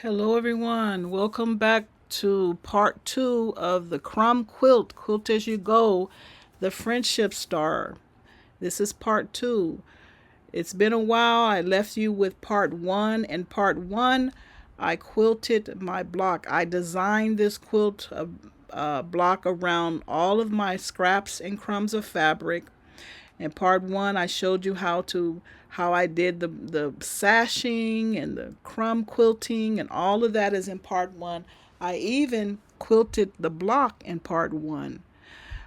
Hello everyone, welcome back to part 2 of the Crumb Quilt As You Go, the Friendship Star. This is part 2. It's been a while. I left you with part 1. In part 1, I quilted my block. I designed this quilt block around all of my scraps and crumbs of fabric. In part 1, I showed you how I did the sashing and the crumb quilting, and all of that is in part 1. I even quilted the block in part 1.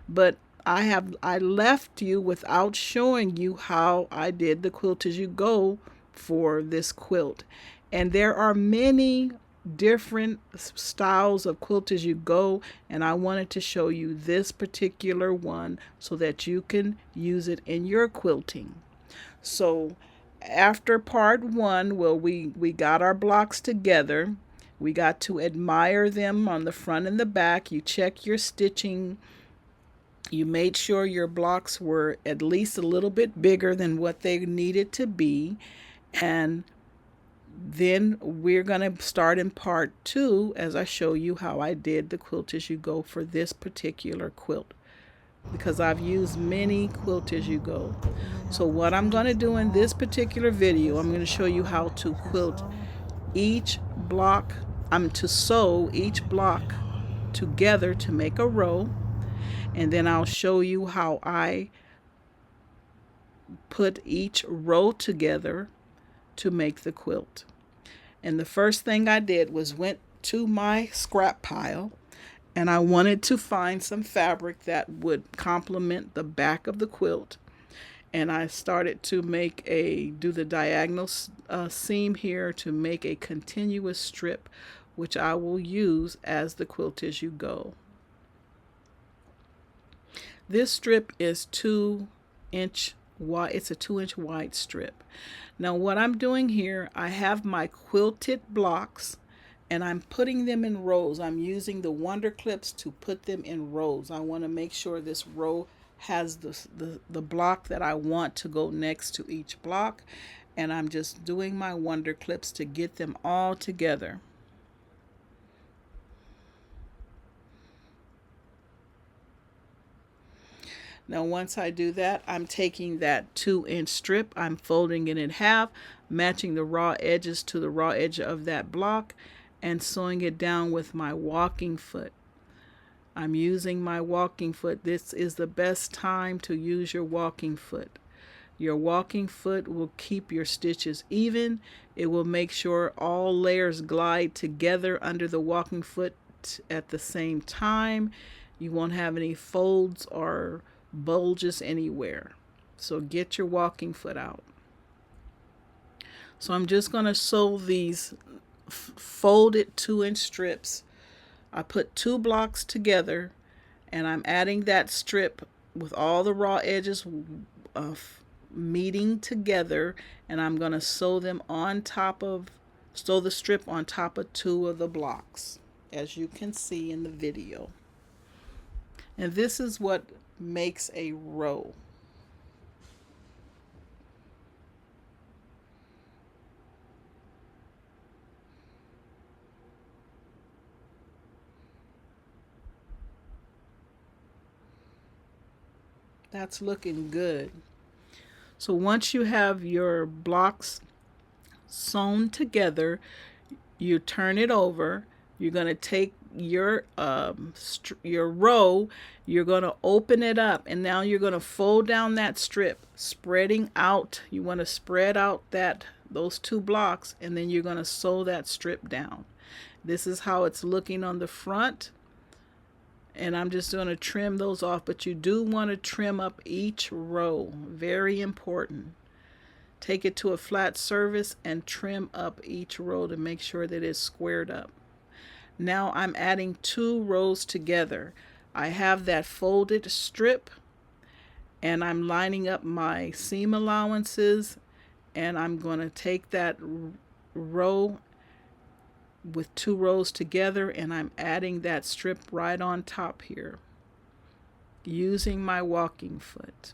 But I left you without showing you how I did the quilt as you go for this quilt. And there are many different styles of quilt as you go, and I wanted to show you this particular one so that you can use it in your quilting. So after part 1, well, we got our blocks together. We got to admire them on the front and the back. You check your stitching. You made sure your blocks were at least a little bit bigger than what they needed to be. And then we're going to start in part 2 as I show you how I did the quilt as you go for this particular quilt, because I've used many quilt as you go. So what I'm going to do in this particular video, I'm going to show you how to quilt each block. I'm to sew each block together to make a row, and then I'll show you how I put each row together to make the quilt. And the first thing I did was went to my scrap pile, and I wanted to find some fabric that would complement the back of the quilt. And I started to do the diagonal seam here to make a continuous strip, which I will use as the quilt as you go. This strip is 2-inch wide. It's a 2-inch wide strip. Now what I'm doing here, I have my quilted blocks and I'm putting them in rows. I'm using the Wonder Clips to put them in rows. I want to make sure this row has the block that I want to go next to each block, and I'm just doing my Wonder Clips to get them all together. Now once I do that, I'm taking that 2-inch strip, I'm folding it in half, matching the raw edges to the raw edge of that block, and sewing it down with my walking foot. I'm using my walking foot. This is the best time to use your walking foot. Your walking foot will keep your stitches even. It will make sure all layers glide together under the walking foot at the same time. You won't have any folds or bulges anywhere. So get your walking foot out. So I'm just going to sew these folded 2-inch strips. I put 2 blocks together, and I'm adding that strip with all the raw edges meeting together, and I'm going to sew the strip on top of 2 of the blocks, as you can see in the video. And this is what makes a row. That's looking good. So once you have your blocks sewn together, you turn it over. You're going to take your row, you're going to open it up, and now you're going to fold down that strip, spreading out. You want to spread out those 2 blocks, and then you're going to sew that strip down. This is how it's looking on the front, and I'm just going to trim those off, but you do want to trim up each row. Very important. Take it to a flat surface and trim up each row to make sure that it's squared up. Now I'm adding 2 rows together. I have that folded strip, and I'm lining up my seam allowances, and I'm going to take that row with 2 rows together, and I'm adding that strip right on top here using my walking foot.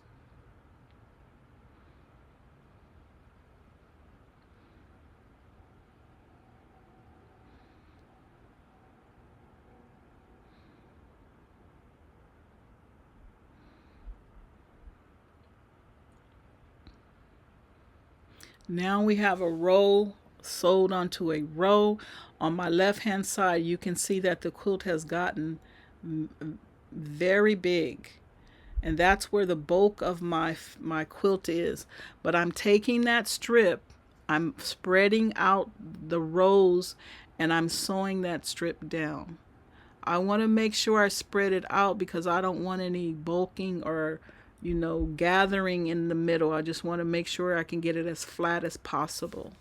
Now we have a row sewed onto a row. On my left hand side, you can see that the quilt has gotten very big, and that's where the bulk of my quilt is. But I'm taking that strip, I'm spreading out the rows, and I'm sewing that strip down. I want to make sure I spread it out because I don't want any bulking or, gathering in the middle. I just want to make sure I can get it as flat as possible.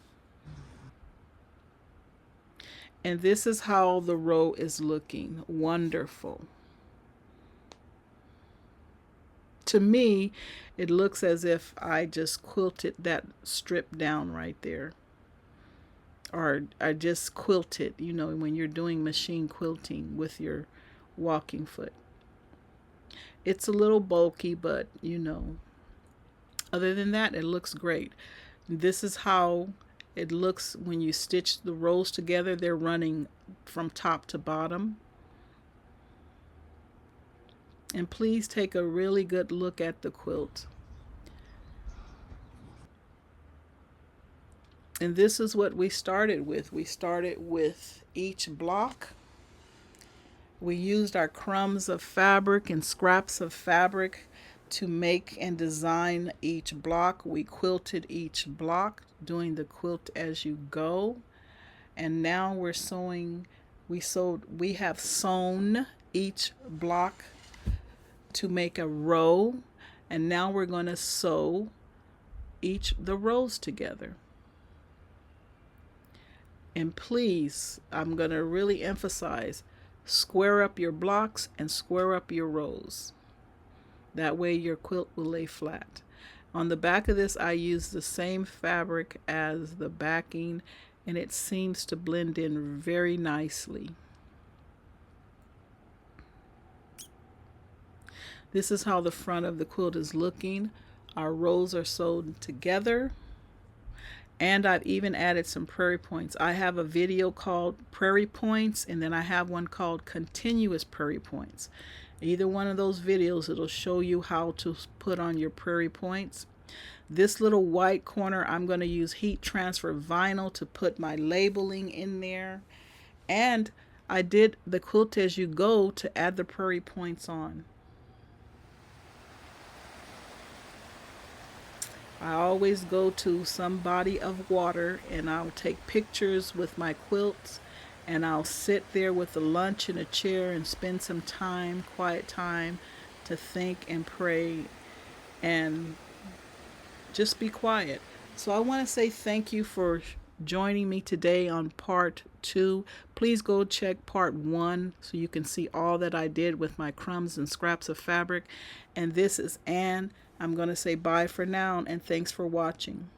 And this is how the row is looking. Wonderful. To me, it looks as if I just quilted that strip down right there. Or I just quilted, when you're doing machine quilting with your walking foot. It's a little bulky, but other than that, it looks great. This is how it looks when you stitch the rows together. They're running from top to bottom. And please take a really good look at the quilt. And this is what we started with. We started with each block. We used our crumbs of fabric and scraps of fabric to make and design each block. We quilted each block, doing the quilt as you go. And now we're sewing. We have sewn each block to make a row, and now we're going to sew the rows together. And please, I'm going to really emphasize, square up your blocks and square up your rows. That way your quilt will lay flat. On the back of this, I use the same fabric as the backing, and it seems to blend in very nicely. This is how the front of the quilt is looking. Our rows are sewed together. And I've even added some prairie points. I have a video called Prairie Points, and then I have one called Continuous Prairie Points. Either one of those videos, it'll show you how to put on your prairie points. This little white corner, I'm going to use heat transfer vinyl to put my labeling in there. And I did the Quilt As You Go to add the prairie points on. I always go to some body of water and I'll take pictures with my quilts, and I'll sit there with a lunch in a chair and spend some time, quiet time, to think and pray and just be quiet. So I want to say thank you for joining me today on part 2. Please go check part 1 so you can see all that I did with my crumbs and scraps of fabric. And this is Anne. I'm going to say bye for now, and thanks for watching.